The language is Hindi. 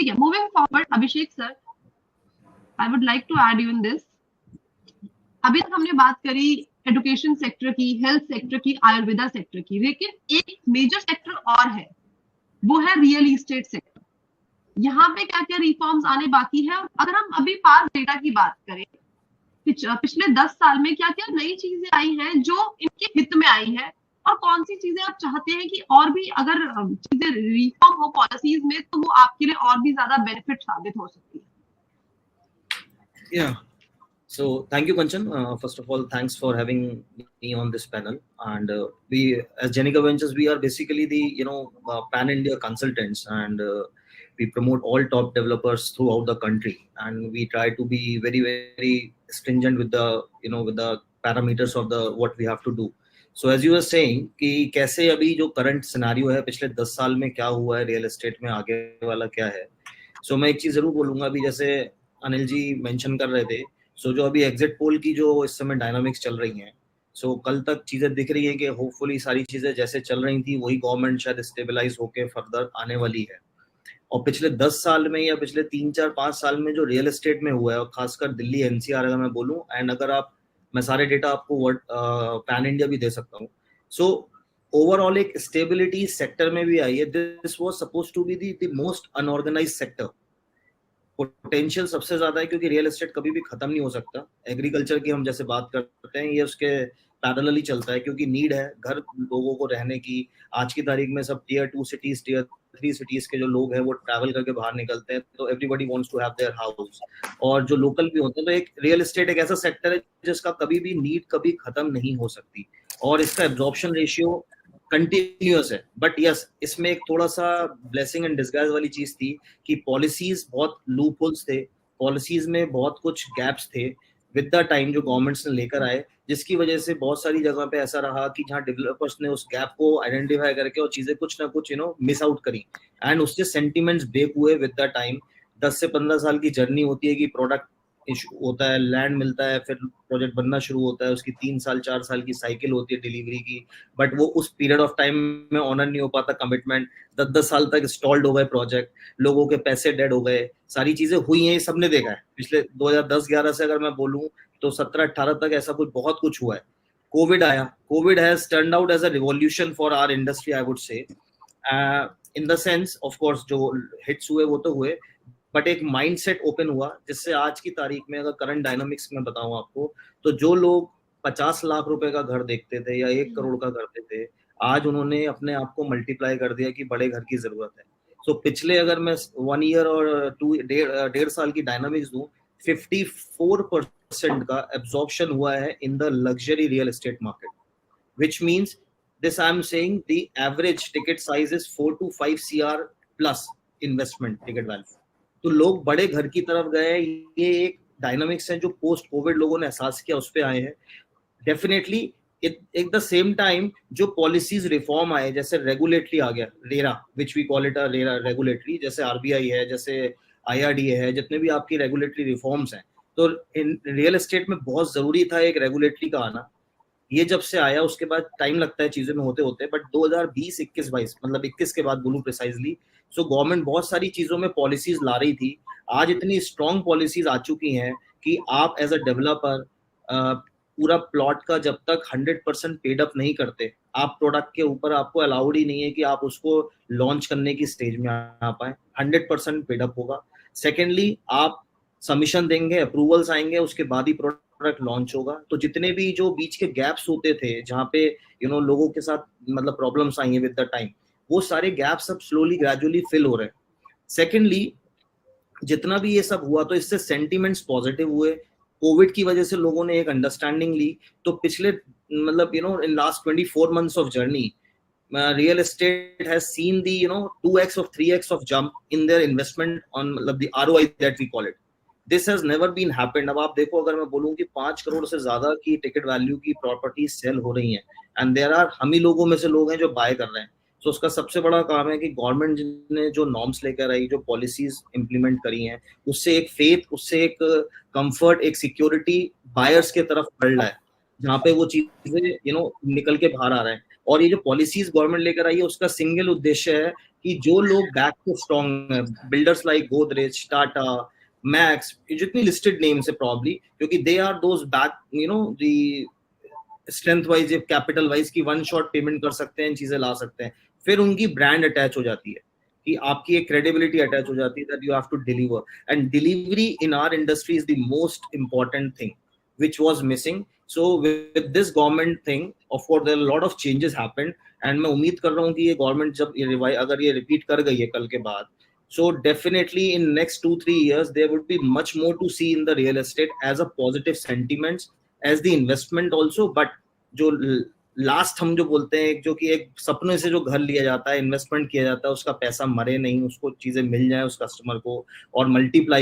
ठीक है, moving forward, Abhishek sir, I would like to add you in this. अभी तक हमने बात करी एजुकेशन सेक्टर की, हेल्थ सेक्टर की, आयुर्वेदा सेक्टर की, लेकिन एक मेजर सेक्टर और है, वो है रियल इस्टेट सेक्टर। यहाँ पे क्या क्या रिफॉर्म्स आने बाकी है? अगर हम अभी पास डेटा की बात करें, पिछले 10 साल में क्या क्या नई चीजें आई हैं जो इनके हित में आई है, और कौन सी चीजें आप चाहते हैं कि और भी अगर चीजें रिफॉर्म हो पॉलिसीज में, तो वो आपके लिए और भी ज्यादा बेनिफिट साबित हो सकती है? Yeah. So thank you, Kanchan. First of all, thanks for having me on this panel. And we, as Jenica Ventures, we are basically the pan-India consultants, and we promote all top developers throughout the country. And we try to be very, very stringent with the with the parameters of the what we have to do. So as you were saying कि कैसे अभी जो current scenario है, पिछले 10 साल में क्या हुआ है real estate में, आगे वाला क्या है. So मैं एक चीज जरूर बोलूंगा, अभी जैसे अनिल जी मेंशन कर रहे थे, सो जो अभी एग्जिट पोल की जो इस समय डायनामिक्स चल रही हैं, सो कल तक चीजें दिख रही है कि होपफुली सारी चीजें जैसे चल रही थी वही गवर्नमेंट शायद स्टेबलाइज होके फर्दर आने वाली है. और पिछले 10 साल में या पिछले 3-4-5 साल में जो रियल एस्टेट में हुआ है, और खासकर दिल्ली एनसीआर अगर मैं बोलूं, एंड अगर मैं सारे डेटा आपको पैन इंडिया भी दे सकता हूँ, सो ओवरऑल एक स्टेबिलिटी सेक्टर में भी आई है. This was suppose to be the most unorganised sector. Potential सबसे ज्यादा है क्योंकि रियल एस्टेट कभी भी खत्म नहीं हो सकता. एग्रीकल्चर की हम जैसे बात करते हैं, ये उसके पैरेलल ही चलता है, क्योंकि नीड है घर लोगों को रहने की. आज की तारीख में सब टियर 2 सिटीज, टियर 3 सिटीज के जो लोग हैं वो ट्रैवल करके बाहर निकलते हैं, तो everybody wants to have their house. और जो लोकल भी होते हैं, तो एक रियल एस्टेट एक ऐसा सेक्टर है जिसका कभी भी नीड कभी खत्म नहीं हो सकती, और इसका एब्जॉर्प्शन रेशियो कंटिन्यूअस है. बट यस, इसमें एक थोड़ा सा ब्लेसिंग एंड डिस्गाइज वाली चीज थी कि पॉलिसीज बहुत लूप होल्स थे, पॉलिसीज में बहुत कुछ गैप्स थे विद द टाइम जो गवर्नमेंट्स ने लेकर आए, जिसकी वजह से बहुत सारी जगह पे ऐसा रहा कि जहाँ डेवलपर्स ने उस गैप को आइडेंटिफाई करके और चीजें कुछ ना कुछ मिस आउट करी, एंड उससे सेंटिमेंट्स ब्रेक हुए विद द टाइम. 10 से 15 साल की जर्नी होती है कि प्रोडक्ट इशू होता है, लैंड मिलता है, फिर प्रोजेक्ट बनना शुरू होता है, उसकी 3 साल 4 साल की साइकिल होती है डिलीवरी की, बट वो उस पीरियड ऑफ टाइम में ऑनर नहीं हो पाता कमिटमेंट. 10-10 साल तक स्टॉल्ड हो गए प्रोजेक्ट, लोगों के पैसे डेड हो गए, सारी चीजें हुई हैं, ये सबने देखा है. पिछले 2010-11 से अगर मैं बोलूं तो 17-18 तक ऐसा कुछ बहुत कुछ हुआ है. कोविड आया, COVID has turned out as a revolution for our industry, I would say, in the sense of course जो हिट्स हुए वो तो हुए, बट एक माइंडसेट ओपन हुआ, जिससे आज की तारीख में अगर करंट डायनामिक्स में बताऊं आपको, तो जो लोग 50 लाख रुपए का घर देखते थे या 1 करोड़ का करते थे, आज उन्होंने अपने आप को मल्टीप्लाई कर दिया कि बड़े घर की जरूरत है. सो पिछले अगर मैं 1 ईयर और 1.5 साल की डायनामिक्स दूं, 54% का एब्जॉर्प्शन हुआ है in the luxury real estate market, which means this I am saying the average ticket size is 4 to 5 CR plus investment ticket value. तो लोग बड़े घर की तरफ गए. ये एक डायनामिक्स है जो पोस्ट कोविड लोगों ने एहसास किया, उस पे आए हैं. डेफिनेटली एक द सेम टाइम जो पॉलिसीज रिफॉर्म आए, जैसे रेगुलेटरी आ गया, RERA which we call it a RERA regulatory, जैसे आरबीआई है, जैसे IRDA है, जितने भी आपकी रेगुलेटरी रिफॉर्म्स हैं, तो इन रियल एस्टेट में बहुत जरूरी था एक रेगुलेटरी का आना. ये जब से आया उसके बाद टाइम लगता है चीजों में होते होते, बट 2020-21-22 मतलब 21 के बाद बोलूं प्रिसाइजली, सो गवर्नमेंट बहुत सारी चीजों में पॉलिसीज ला रही थी. आज इतनी स्ट्रॉन्ग पॉलिसीज आ चुकी हैं कि आप एज अ डेवलपर पूरा प्लॉट का जब तक 100% पेड अप नहीं करते, आप प्रोडक्ट के ऊपर आपको अलाउड ही नहीं है कि आप उसको लॉन्च करने की स्टेज में आ पाए. 100% पेड अप होगा. सेकेंडली, आप सबमिशन देंगे, अप्रूवल्स आएंगे, उसके बाद ही प्रोडक्ट लॉन्च होगा. तो जितने भी जो बीच के गैप्स होते थे जहाँ पे लोगों के साथ मतलब प्रॉब्लम्स आई हैं विद द टाइम, वो सारे गैप्स अब स्लोली ग्रेजुअली फिल हो रहे हैं. सेकेंडली, जितना भी ये सब हुआ तो इससे सेंटिमेंट्स पॉजिटिव हुए. कोविड की वजह से लोगों ने एक अंडरस्टैंडिंग ली, तो पिछले मतलब in last 24 months of journey, real estate has seen the 2x or 3x of jump in their investment on मतलब the ROI that we call it. This has never been happened. अब आप देखो, अगर मैं बोलूं कि 5 करोड़ से ज्यादा की टिकट वैल्यू की प्रॉपर्टी सेल हो रही हैं, एंड देयर आर हम ही लोगों में से लोग हैं जो बाय कर रहे हैं. तो उसका सबसे बड़ा काम है कि गवर्नमेंट ने जो नॉर्म्स लेकर आई, जो पॉलिसीज इंप्लीमेंट करी हैं, उससे एक फेथ, उससे एक कंफर्ट, एक सिक्योरिटी बायर्स के तरफ बढ़ रहा है, जहाँ पे वो चीजें निकल के बाहर आ रहे हैं. और ये जो पॉलिसीज गवर्नमेंट लेकर आई है, उसका सिंगल उद्देश्य है कि जो लोग बैक पे स्ट्रॉन्ग है, builders like Godrej, Tata, Max, जितनी लिस्टेड नेम्स है प्रॉब्ली, क्योंकि they are those back you know the strength wise or capital wise की वन शॉट पेमेंट कर सकते हैं, चीजें ला सकते हैं, फिर उनकी ब्रांड अटैच हो जाती है कि आपकी एक क्रेडिबिलिटी अटैच हो जाती है that you have to deliver, and delivery in our industry is the most important thing which was missing. So with this government thing, of course there are a lot of changes happened, and मैं उम्मीद कर रहा हूँ कि ये गवर्नमेंट जब ये अगर ये रिपीट कर गई है कल के बाद, so definitely in next 2-3 years there would be much more to see in the real estate as a positive sentiments, as the investment also. But जो लास्ट हम जो बोलते हैं, जो कि एक सपने से जो घर लिया जाता है, इन्वेस्टमेंट किया जाता है, उसका पैसा मरे नहीं, उसको चीजें मिल जाए उस कस्टमर को और मल्टीप्लाई